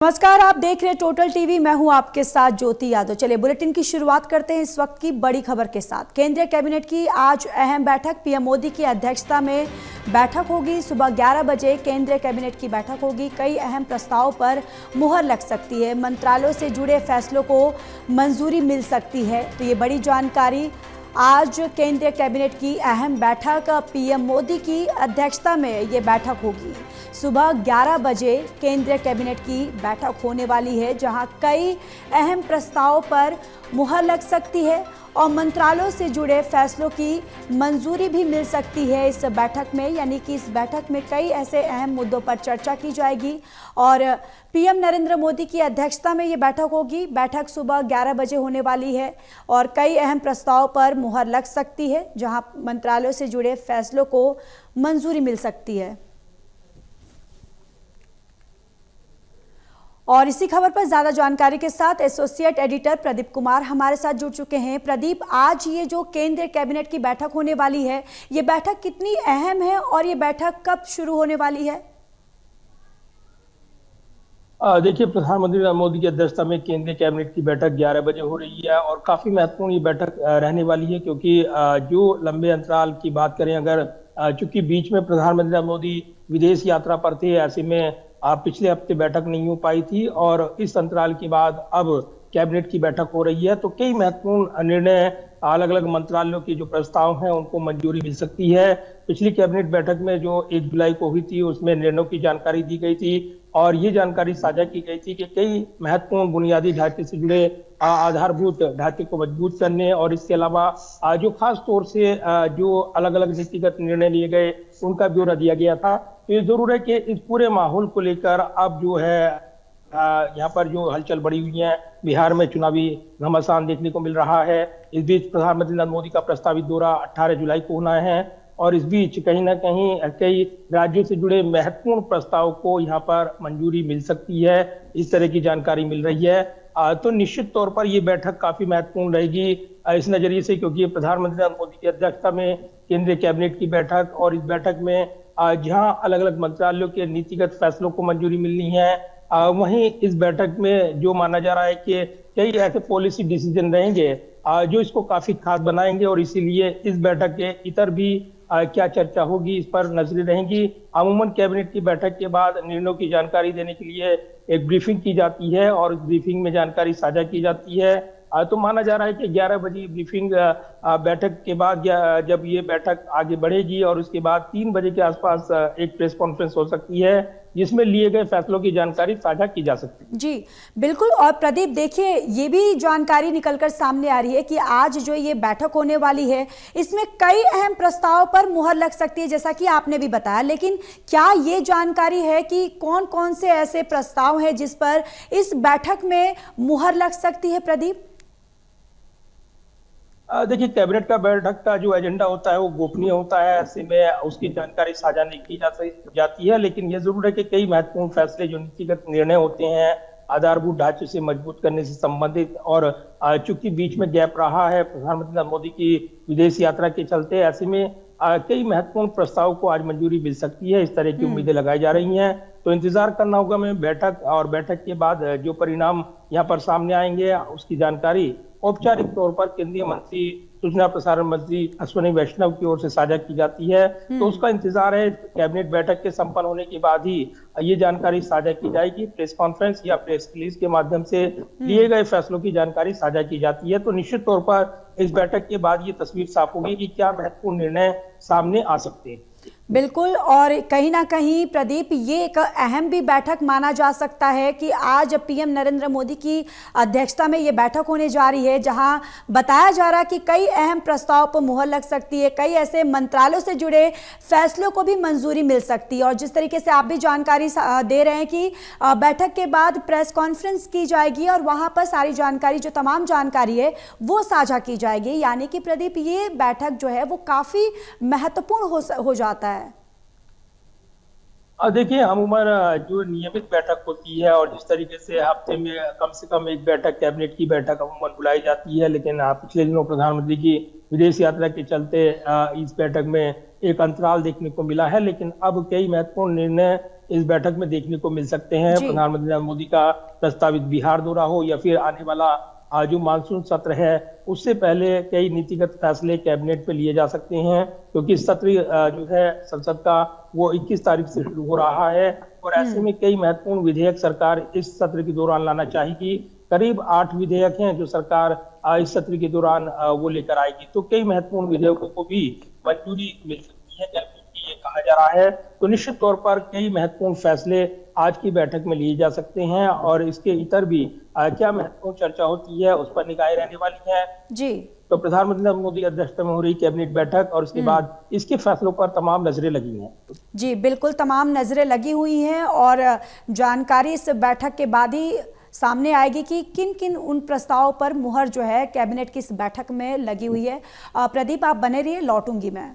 नमस्कार, आप देख रहे हैं टोटल टीवी। मैं हूं आपके साथ ज्योति यादव। चलिए बुलेटिन की शुरुआत करते हैं इस वक्त की बड़ी खबर के साथ। केंद्रीय कैबिनेट की आज अहम बैठक, पीएम मोदी की अध्यक्षता में बैठक होगी। सुबह 11 बजे केंद्रीय कैबिनेट की बैठक होगी। कई अहम प्रस्तावों पर मुहर लग सकती है। मंत्रालयों से जुड़े फैसलों को मंजूरी मिल सकती है। तो ये बड़ी जानकारी, आज केंद्रीय कैबिनेट की अहम बैठक, पीएम मोदी की अध्यक्षता में ये बैठक होगी। सुबह 11 बजे केंद्रीय कैबिनेट की बैठक होने वाली है, जहां कई अहम प्रस्तावों पर मुहर लग सकती है और मंत्रालयों से जुड़े फैसलों की मंजूरी भी मिल सकती है इस बैठक में। यानी कि इस बैठक में कई ऐसे अहम मुद्दों पर चर्चा की जाएगी और पीएम नरेंद्र मोदी की अध्यक्षता में ये बैठक होगी। बैठक सुबह 11 बजे होने वाली है और कई अहम प्रस्तावों पर मुहर लग सकती है, जहां मंत्रालयों से जुड़े फैसलों को मंजूरी मिल सकती है। और इसी खबर पर ज्यादा जानकारी के साथ एसोसिएट एडिटर प्रदीप कुमार हमारे साथ जुड़ चुके हैं। प्रदीप, आज ये जो केंद्रीय कैबिनेट की बैठक होने वाली है, ये बैठक कितनी अहम है और ये बैठक कब शुरू होने वाली है? देखिए, प्रधानमंत्री नरेंद्र मोदी की अध्यक्षता में केंद्रीय कैबिनेट की बैठक 11 बजे हो रही है और काफी महत्वपूर्ण ये बैठक रहने वाली है, क्योंकि जो लंबे अंतराल की बात करें, अगर चूंकि बीच में प्रधानमंत्री नरेंद्र मोदी विदेश यात्रा पर थे, ऐसे में पिछले हफ्ते बैठक नहीं हो पाई थी और इस अंतराल के बाद अब कैबिनेट की बैठक हो रही है, तो कई महत्वपूर्ण निर्णय, अलग अलग मंत्रालयों की जो प्रस्ताव हैं उनको मंजूरी मिल सकती है। पिछली कैबिनेट बैठक में जो 1 जुलाई को हुई थी, उसमें निर्णयों की जानकारी दी गई थी और ये जानकारी साझा की गई थी कि कई महत्वपूर्ण बुनियादी ढांचे से जुड़े आधारभूत ढांचे को मजबूत करने और इसके अलावा जो खास तौर से जो अलग अलग नीतिगत निर्णय लिए गए उनका ब्यौरा दिया गया था। तो ये जरूर है कि इस पूरे माहौल को लेकर अब जो है यहाँ पर जो हलचल बढ़ी हुई है, बिहार में चुनावी घमासान देखने को मिल रहा है। इस बीच प्रधानमंत्री नरेंद्र मोदी का प्रस्तावित दौरा 18 जुलाई को होना है और इस बीच कहीं ना कहीं कई राज्यों से जुड़े महत्वपूर्ण प्रस्ताव को यहाँ पर मंजूरी मिल सकती है, इस तरह की जानकारी मिल रही है। तो निश्चित तौर पर ये बैठक काफी महत्वपूर्ण रहेगी इस नजरिए से, क्योंकि प्रधानमंत्री नरेंद्र मोदी की अध्यक्षता में केंद्रीय कैबिनेट की बैठक और इस बैठक में जहां अलग अलग मंत्रालयों के नीतिगत फैसलों को मंजूरी मिलनी है, वहीं इस बैठक में जो माना जा रहा है कि कई ऐसे पॉलिसी डिसीजन रहेंगे जो इसको काफी खास बनाएंगे और इसीलिए इस बैठक के इतर भी क्या चर्चा होगी, इस पर नजरें रहेंगी। अमूमन कैबिनेट की बैठक के बाद निर्णयों की जानकारी देने के लिए एक ब्रीफिंग की जाती है और इस ब्रीफिंग में जानकारी साझा की जाती है। तो माना जा रहा है कि 11 बजे ब्रीफिंग बैठक के बाद जब ये बैठक आगे बढ़ेगी और उसके बाद 3 बजे के आसपास एक प्रेस कॉन्फ्रेंस हो सकती है जिसमें लिए गए फैसलों की जानकारी साझा की जा सकती है। जी बिल्कुल। और प्रदीप, देखिए, ये भी जानकारी निकलकर सामने आ रही है कि आज जो ये बैठक होने वाली है, इसमें कई अहम प्रस्तावों पर मुहर लग सकती है, जैसा कि आपने भी बताया। लेकिन क्या ये जानकारी है कि कौन कौन से ऐसे प्रस्ताव हैं जिस पर इस बैठक में मुहर लग सकती है? प्रदीप, देखिए, कैबिनेट का बैठक का जो एजेंडा होता है वो गोपनीय होता है, ऐसे में उसकी जानकारी साझा नहीं की जाती है। लेकिन यह जरूर है कि कई महत्वपूर्ण फैसले जो नीतिगत निर्णय होते हैं, आधारभूत ढांचे से मजबूत करने से संबंधित, और चूंकि बीच में गैप रहा है प्रधानमंत्री नरेंद्र मोदी की विदेश यात्रा के चलते, ऐसे में कई महत्वपूर्ण प्रस्ताव को आज मंजूरी मिल सकती है, इस तरह की उम्मीदें लगाई जा रही हैं। तो इंतजार करना होगा हमें बैठक, और बैठक के बाद जो परिणाम यहाँ पर सामने आएंगे उसकी जानकारी औपचारिक तौर पर केंद्रीय मंत्री, सूचना प्रसारण मंत्री अश्विनी वैष्णव की ओर से साझा की जाती है। तो उसका इंतजार है। कैबिनेट बैठक के संपन्न होने के बाद ही ये जानकारी साझा की जाएगी। प्रेस कॉन्फ्रेंस या प्रेस रिलीज के माध्यम से लिए गए फैसलों की जानकारी साझा की जाती है। तो निश्चित तौर पर इस बैठक के बाद ये तस्वीर साफ होगी कि क्या महत्वपूर्ण निर्णय सामने आ सकते हैं। बिल्कुल। और कहीं ना कहीं प्रदीप, ये एक अहम भी बैठक माना जा सकता है कि आज पीएम नरेंद्र मोदी की अध्यक्षता में ये बैठक होने जा रही है, जहां बताया जा रहा है कि कई अहम प्रस्ताव पर मुहर लग सकती है, कई ऐसे मंत्रालयों से जुड़े फैसलों को भी मंजूरी मिल सकती है। और जिस तरीके से आप भी जानकारी दे रहे हैं कि बैठक के बाद प्रेस कॉन्फ्रेंस की जाएगी और वहां पर सारी जानकारी, जो तमाम जानकारी है, वो साझा की जाएगी। यानी कि प्रदीप, ये बैठक जो है वो काफी महत्वपूर्ण हो जाता है। देखिए, अमूमन जो नियमित बैठक होती है और जिस तरीके से हफ्ते में कम से कम एक बैठक, कैबिनेट की बैठक अमूमन बुलाई जाती है, लेकिन पिछले दिनों प्रधानमंत्री की विदेश यात्रा के चलते इस बैठक में एक अंतराल देखने को मिला है। लेकिन अब कई महत्वपूर्ण निर्णय इस बैठक में देखने को मिल सकते हैं। जी। प्रधानमंत्री नरेंद्र मोदी का प्रस्तावित बिहार दौरा हो या फिर आने वाला जो मानसून सत्र है, उससे पहले कई नीतिगत फैसले कैबिनेट पे लिए जा सकते हैं, क्योंकि सत्र जो है संसद का वो 21 तारीख से शुरू हो रहा है और ऐसे में कई महत्वपूर्ण विधेयक सरकार इस सत्र के दौरान लाना चाहेगी। करीब 8 विधेयक हैं जो सरकार इस सत्र के दौरान वो लेकर आएगी, तो कई महत्वपूर्ण विधेयकों को भी मंजूरी मिल सकती है जबकि ये कहा जा रहा है। तो निश्चित तौर पर कई महत्वपूर्ण फैसले आज की बैठक में लिए जा सकते हैं और इसके इतर भी क्या महत्वपूर्ण चर्चा होती है उस पर निगाहें रहने वाली है। जी। तो प्रधानमंत्री नरेंद्र मोदी की अध्यक्षता में हो रही कैबिनेट बैठक और उसके बाद इसके फैसलों पर तमाम नजरें लगी हैं। जी बिल्कुल, तमाम नजरें लगी हुई हैं और जानकारी इस बैठक के बाद ही सामने आएगी कि किन किन उन प्रस्तावों पर मुहर जो है कैबिनेट की इस बैठक में लगी हुई है। प्रदीप, आप बने रहिए, लौटूंगी मैं।